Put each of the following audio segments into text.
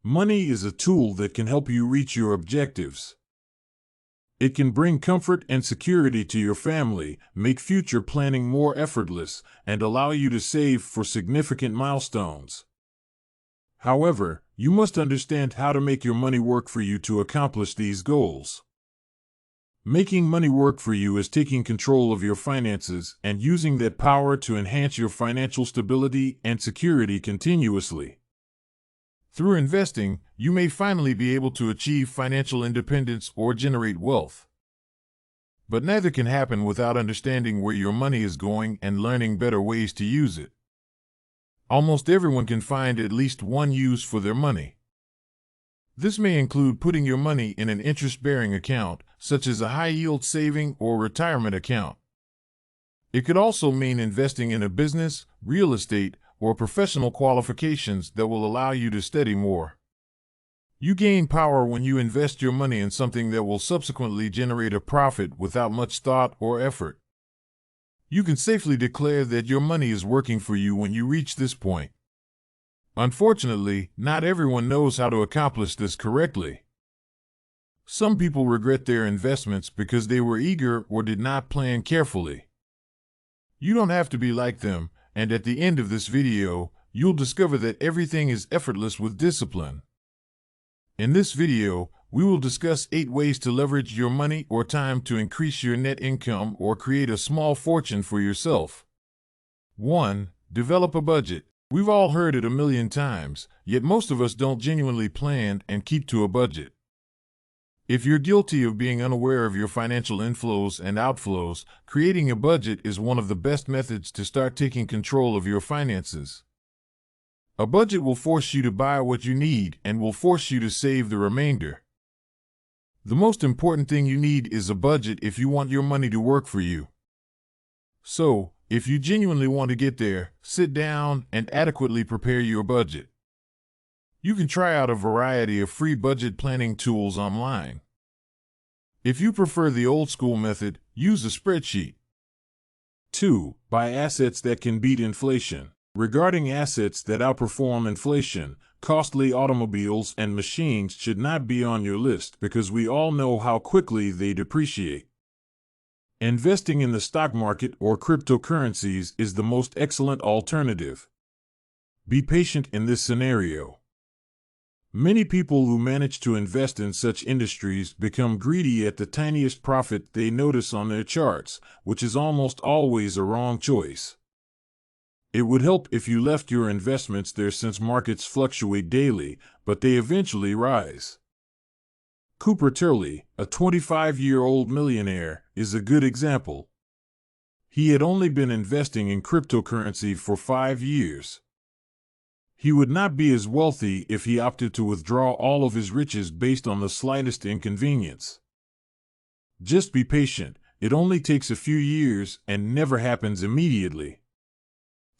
Money is a tool that can help you reach your objectives. It can bring comfort and security to your family, make future planning more effortless, and allow you to save for significant milestones. However, you must understand how to make your money work for you to accomplish these goals. Making money work for you is taking control of your finances and using that power to enhance your financial stability and security continuously. Through investing, you may finally be able to achieve financial independence or generate wealth. But neither can happen without understanding where your money is going and learning better ways to use it. Almost everyone can find at least one use for their money. This may include putting your money in an interest-bearing account, such as a high-yield saving or retirement account. It could also mean investing in a business, real estate, or professional qualifications that will allow you to study more. You gain power when you invest your money in something that will subsequently generate a profit without much thought or effort. You can safely declare that your money is working for you when you reach this point. Unfortunately, not everyone knows how to accomplish this correctly. Some people regret their investments because they were eager or did not plan carefully. You don't have to be like them, and at the end of this video, you'll discover that everything is effortless with discipline. In this video, we will discuss 8 ways to leverage your money or time to increase your net income or create a small fortune for yourself. 1. Develop a budget. We've all heard it a million times, yet most of us don't genuinely plan and keep to a budget. If you're guilty of being unaware of your financial inflows and outflows, creating a budget is one of the best methods to start taking control of your finances. A budget will force you to buy what you need and will force you to save the remainder. The most important thing you need is a budget if you want your money to work for you. So, if you genuinely want to get there, sit down and adequately prepare your budget. You can try out a variety of free budget planning tools online. If you prefer the old school method, use a spreadsheet. 2. Buy assets that can beat inflation. Regarding assets that outperform inflation, costly automobiles and machines should not be on your list because we all know how quickly they depreciate. Investing in the stock market or cryptocurrencies is the most excellent alternative. Be patient in this scenario. Many people who manage to invest in such industries become greedy at the tiniest profit they notice on their charts, which is almost always a wrong choice. It would help if you left your investments there since markets fluctuate daily, but they eventually rise. Cooper Turley, a 25-year-old millionaire, is a good example. He had only been investing in cryptocurrency for 5 years. He would not be as wealthy if he opted to withdraw all of his riches based on the slightest inconvenience. Just be patient. It only takes a few years and never happens immediately.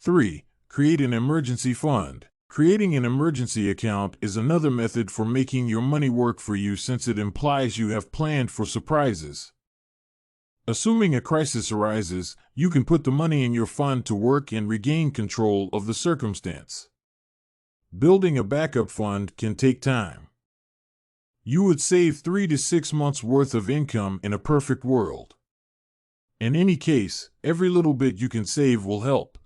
3. Create an emergency fund. Creating an emergency account is another method for making your money work for you since it implies you have planned for surprises. Assuming a crisis arises, you can put the money in your fund to work and regain control of the circumstance. Building a backup fund can take time. You would save 3 to 6 months' worth of income in a perfect world. In any case, every little bit you can save will help.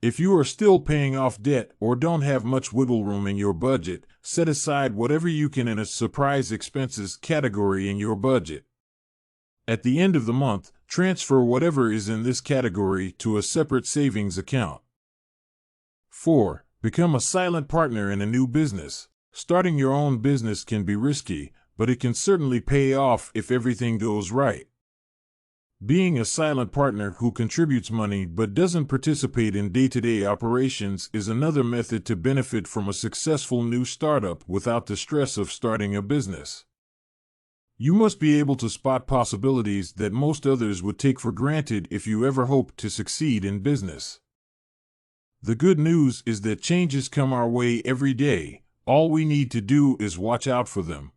If you are still paying off debt or don't have much wiggle room in your budget, set aside whatever you can in a surprise expenses category in your budget. At the end of the month, transfer whatever is in this category to a separate savings account. 4. Become a silent partner in a new business. Starting your own business can be risky, but it can certainly pay off if everything goes right. Being a silent partner who contributes money but doesn't participate in day-to-day operations is another method to benefit from a successful new startup without the stress of starting a business. You must be able to spot possibilities that most others would take for granted if you ever hope to succeed in business. The good news is that changes come our way every day. All we need to do is watch out for them.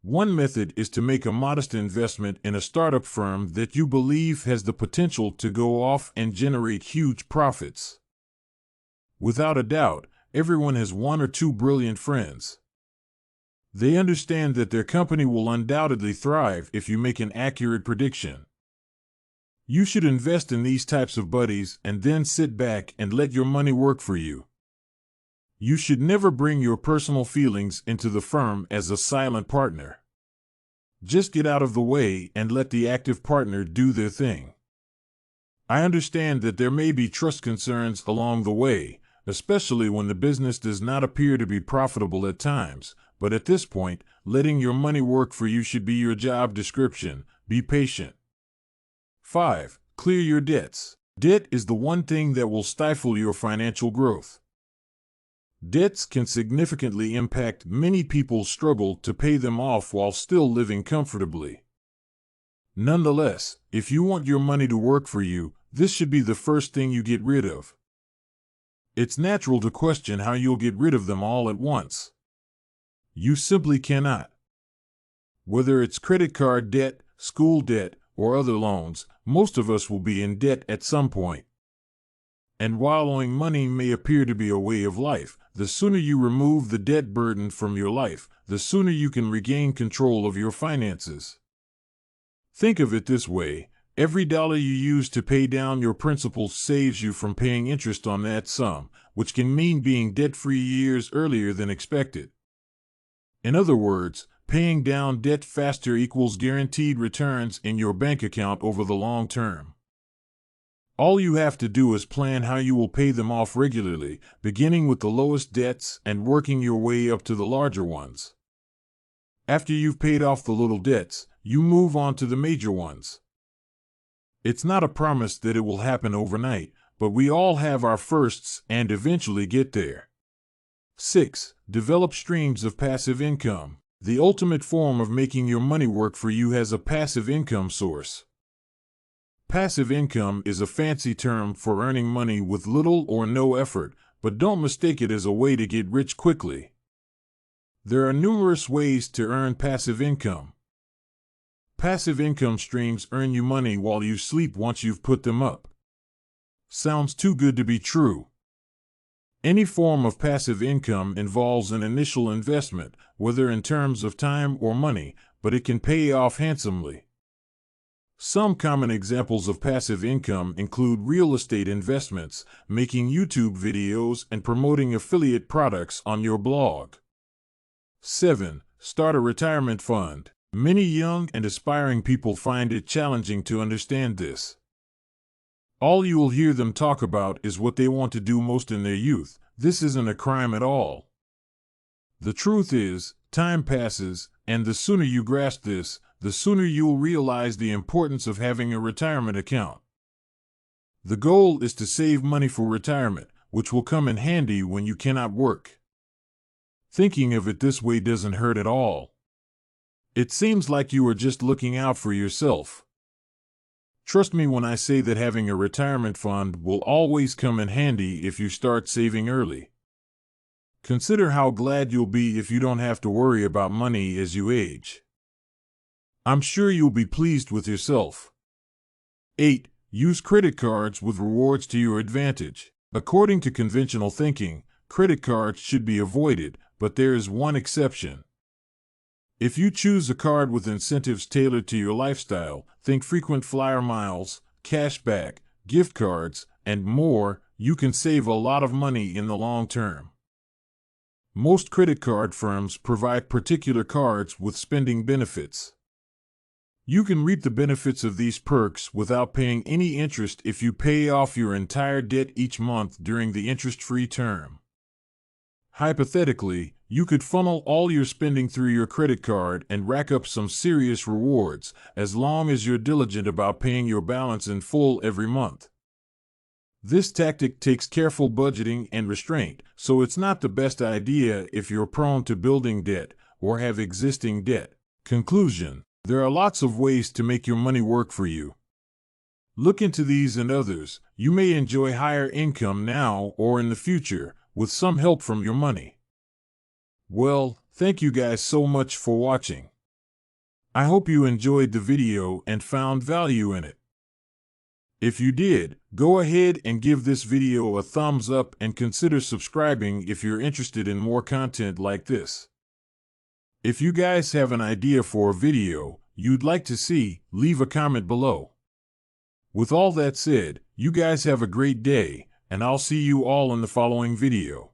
One method is to make a modest investment in a startup firm that you believe has the potential to go off and generate huge profits. Without a doubt, everyone has one or two brilliant friends. They understand that their company will undoubtedly thrive if you make an accurate prediction. You should invest in these types of buddies and then sit back and let your money work for you. You should never bring your personal feelings into the firm as a silent partner. Just get out of the way and let the active partner do their thing. I understand that there may be trust concerns along the way, especially when the business does not appear to be profitable at times, but at this point, letting your money work for you should be your job description. Be patient. 5. Clear your debts. Debt is the one thing that will stifle your financial growth. Debts can significantly impact many people's struggle to pay them off while still living comfortably. Nonetheless, if you want your money to work for you, this should be the first thing you get rid of. It's natural to question how you'll get rid of them all at once. You simply cannot. Whether it's credit card debt, school debt, or other loans, most of us will be in debt at some point. And while owing money may appear to be a way of life, the sooner you remove the debt burden from your life, the sooner you can regain control of your finances. Think of it this way: every dollar you use to pay down your principal saves you from paying interest on that sum, which can mean being debt-free years earlier than expected. In other words, paying down debt faster equals guaranteed returns in your bank account over the long term. All you have to do is plan how you will pay them off regularly, beginning with the lowest debts and working your way up to the larger ones. After you've paid off the little debts, you move on to the major ones. It's not a promise that it will happen overnight, but we all have our firsts and eventually get there. 6. Develop streams of passive income. The ultimate form of making your money work for you has a passive income source. Passive income is a fancy term for earning money with little or no effort, but don't mistake it as a way to get rich quickly. There are numerous ways to earn passive income. Passive income streams earn you money while you sleep once you've put them up. Sounds too good to be true. Any form of passive income involves an initial investment, whether in terms of time or money, but it can pay off handsomely. Some common examples of passive income include real estate investments, making YouTube videos, and promoting affiliate products on your blog. 7. Start a retirement fund. Many young and aspiring people find it challenging to understand this. All you will hear them talk about is what they want to do most in their youth. This isn't a crime at all. The truth is, time passes, and the sooner you grasp this, the sooner you'll realize the importance of having a retirement account. The goal is to save money for retirement, which will come in handy when you cannot work. Thinking of it this way doesn't hurt at all. It seems like you are just looking out for yourself. Trust me when I say that having a retirement fund will always come in handy if you start saving early. Consider how glad you'll be if you don't have to worry about money as you age. I'm sure you'll be pleased with yourself. 8. Use credit cards with rewards to your advantage. According to conventional thinking, credit cards should be avoided, but there is one exception. If you choose a card with incentives tailored to your lifestyle, think frequent flyer miles, cashback, gift cards, and more, you can save a lot of money in the long term. Most credit card firms provide particular cards with spending benefits. You can reap the benefits of these perks without paying any interest if you pay off your entire debt each month during the interest-free term. Hypothetically, you could funnel all your spending through your credit card and rack up some serious rewards, as long as you're diligent about paying your balance in full every month. This tactic takes careful budgeting and restraint, so it's not the best idea if you're prone to building debt or have existing debt. Conclusion: there are lots of ways to make your money work for you. Look into these and others. You may enjoy higher income now or in the future, with some help from your money. Well, thank you guys so much for watching. I hope you enjoyed the video and found value in it. If you did, go ahead and give this video a thumbs up and consider subscribing if you're interested in more content like this. If you guys have an idea for a video you'd like to see, leave a comment below. With all that said, you guys have a great day, and I'll see you all in the following video.